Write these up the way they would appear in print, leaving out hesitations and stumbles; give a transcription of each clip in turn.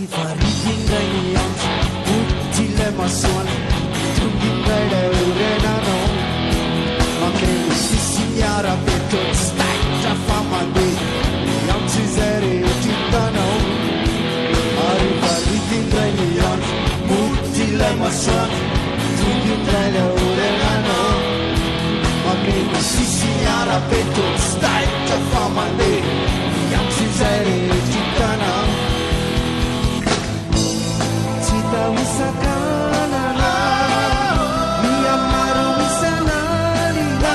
Arivaridindray ny andro mody ilay masoandro tongindray lay orenanao mameno sisy miarabe to tsy taitra fa mandeha ny antso izay rehetra hitanao Arivaridindray ny andro mody ilay masoandro tongindray lay orenanao mameno sisy miarabe to tsy taitra fa mandeha ny antso izay rehetra hitanao Wisakanana miamaro misanalina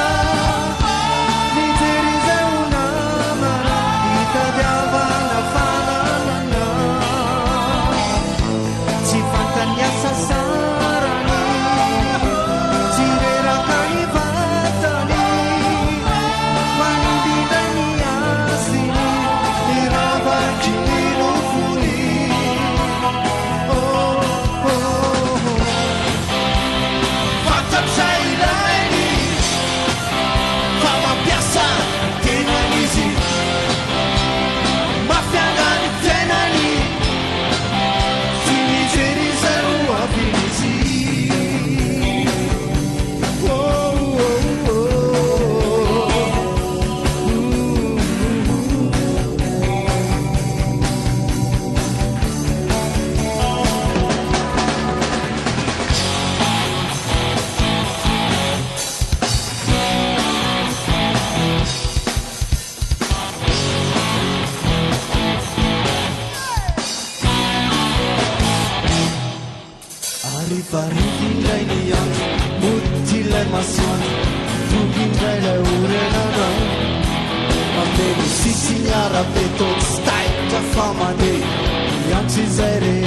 mijerizay unamana itadiavana fananana tsy fantany asasarany tsy reraka ny vatany manindindray ny asiny ny ravaky ny nofony Arivaridindray ny andro mody ilay masoandro tongindray lay orenanao mameno sisy ny arabe to tsy taitra fa mandeha ny antso izay rehetra